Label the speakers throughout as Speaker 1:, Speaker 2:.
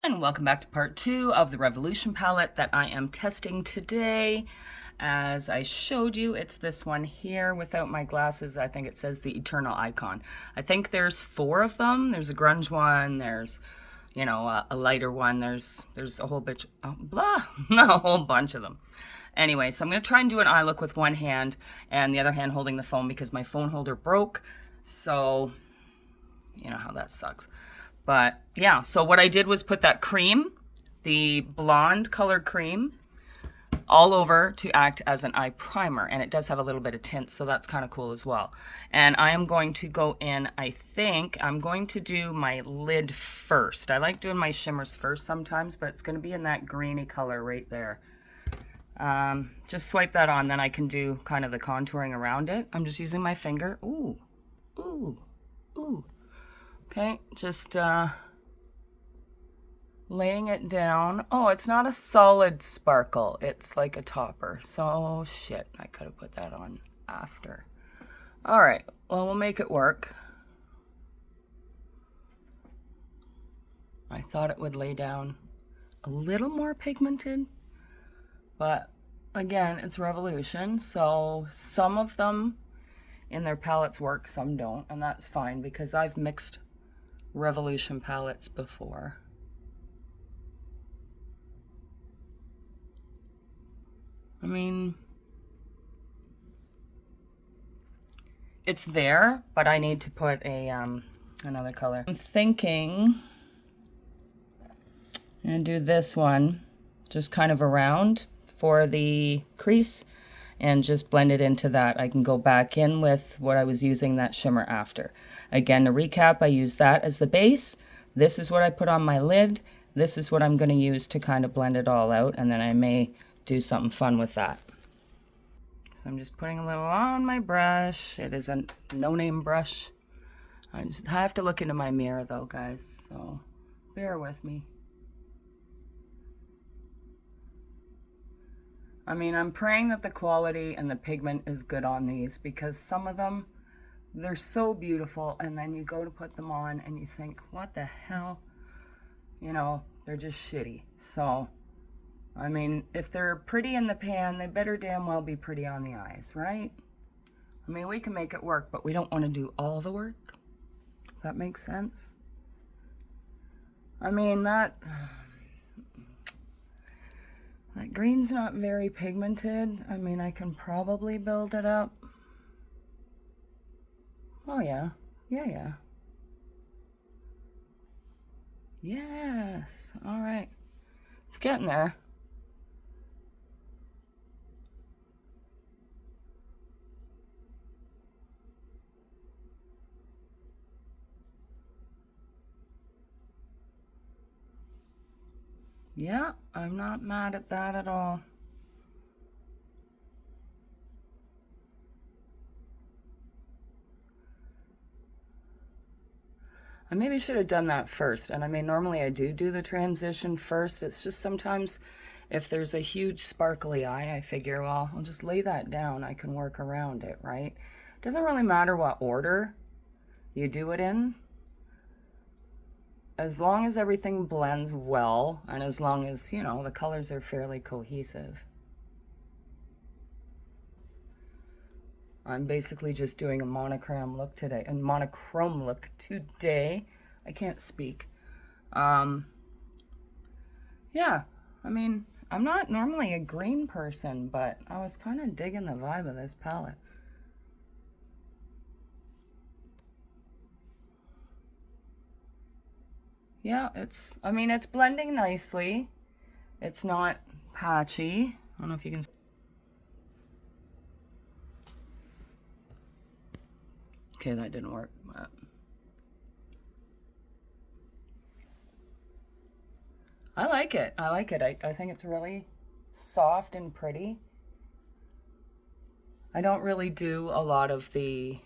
Speaker 1: And welcome back to part 2 of the Revolution palette that I am testing today. As I showed you, it's this one here without my glasses. I think it says the Eternal Icon. I think there's 4 of them. There's a grunge one, there's, a lighter one, there's a whole bitch, a whole bunch of them. Anyway, so I'm going to try and do an eye look with one hand and the other hand holding the phone because my phone holder broke. So, you know how that sucks. But yeah, so what I did was put that cream, the blonde color cream, all over to act as an eye primer. And it does have a little bit of tint, so that's kind of cool as well. And I am going to go in, I think I'm going to do my lid first. I like doing my shimmers first sometimes, but it's going to be in that greeny color right there. Just swipe that on, then I can do kind of the contouring around it. I'm just using my finger. Ooh, ooh, ooh. Okay, just laying it down. Oh, it's not a solid sparkle. It's like a topper. So, shit, I could have put that on after. All right, well, we'll make it work. I thought it would lay down a little more pigmented, but again, it's Revolution, so some of them in their palettes work, some don't, and that's fine because I've mixed Revolution palettes before. I mean, it's there, but I need to put a another color. I'm thinking I'm gonna do this one just kind of around for the crease and just blend it into that. I can go back in with what I was using that shimmer after. Again, to recap, I use that as the base. This is what I put on my lid. This is what I'm going to use to kind of blend it all out, and then I may do something fun with that. So I'm just putting a little on my brush. It is a no-name brush. I just have to look into my mirror though, guys, so bear with me. I mean, I'm praying that the quality and the pigment is good on these because some of them, they're so beautiful, and then you go to put them on and you think, what the hell? You know, they're just shitty. So, I mean, if they're pretty in the pan, they better damn well be pretty on the eyes, right? I mean, we can make it work, but we don't want to do all the work. If that makes sense. I mean, that green's not very pigmented. I mean, I can probably build it up. Oh, yeah. Yeah. Yes. All right. It's getting there. Yeah, I'm not mad at that at all. I maybe should have done that first. And I mean, normally I do the transition first. It's just sometimes if there's a huge sparkly eye, I figure, well, I'll just lay that down. I can work around it, right? It doesn't really matter what order you do it in. As long as everything blends well and as long as, you know, the colors are fairly cohesive. I'm basically just doing a monochrome look today. I can't speak. Yeah, I mean, I'm not normally a green person, but I was kind of digging the vibe of this palette. Yeah, I mean, it's blending nicely. It's not patchy. I don't know if you can. Okay, that didn't work. But I like it. I think it's really soft and pretty. I don't really do a lot of the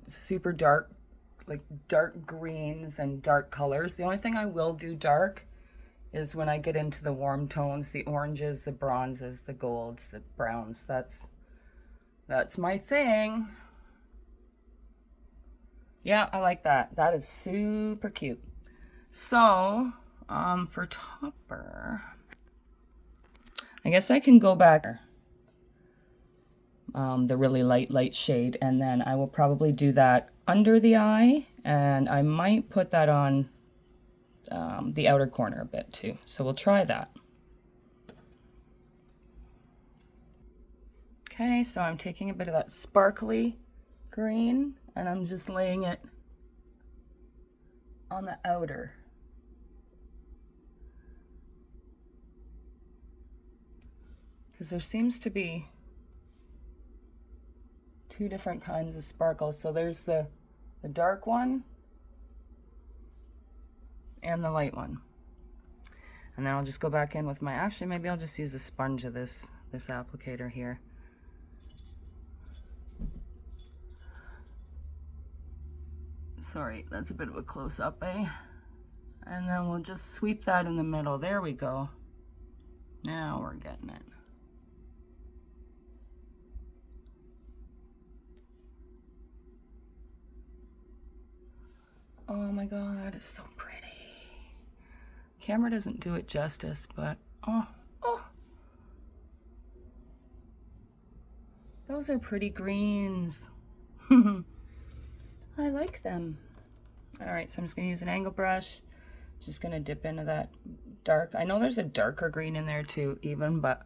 Speaker 1: super dark, like dark greens and dark colors. The only thing I will do dark is when I get into the warm tones, the oranges, the bronzes, the golds, the browns. That's my thing. Yeah, I like that. That is super cute. So, for topper, I guess I can go back the really light shade, and then I will probably do that under the eye, and I might put that on the outer corner a bit too. So we'll try that. Okay, so I'm taking a bit of that sparkly green and I'm just laying it on the outer. Because there seems to be two different kinds of sparkle. So there's the dark one and the light one. And then I'll just go back in with my, actually maybe I'll just use the sponge of this applicator here. Sorry, that's a bit of a close-up, eh? And then we'll just sweep that in the middle. There we go. Now we're getting it. Oh my god, it's so pretty. Camera doesn't do it justice, but oh. Those are pretty greens. I like them. All right, so I'm just gonna use an angle brush. Just gonna dip into that dark. I know there's a darker green in there too, even, but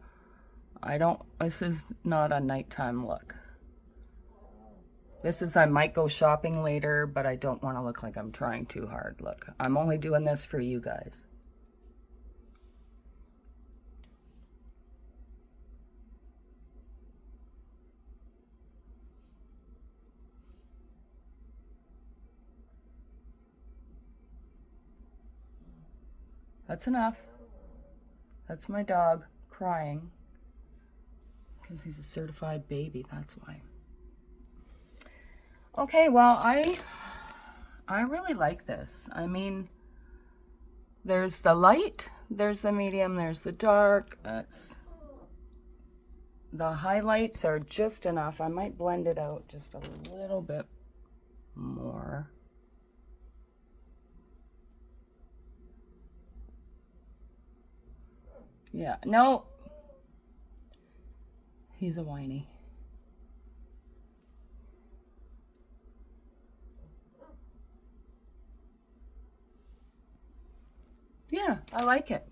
Speaker 1: this is not a nighttime look. This is, I might go shopping later, but I don't want to look like I'm trying too hard. Look, I'm only doing this for you guys. That's enough. That's my dog crying because he's a certified baby, that's why. Okay, well, I really like this. I mean, there's the light, there's the medium, there's the dark. The highlights are just enough. I might blend it out just a little bit more. Yeah, no. He's a whiny. Yeah, I like it.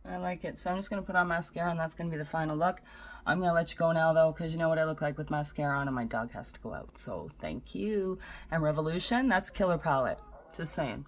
Speaker 1: I like it. So I'm just going to put on mascara and that's going to be the final look. I'm going to let you go now though, because you know what I look like with mascara on and my dog has to go out. So thank you. And Revolution, that's Killer Palette. Just saying.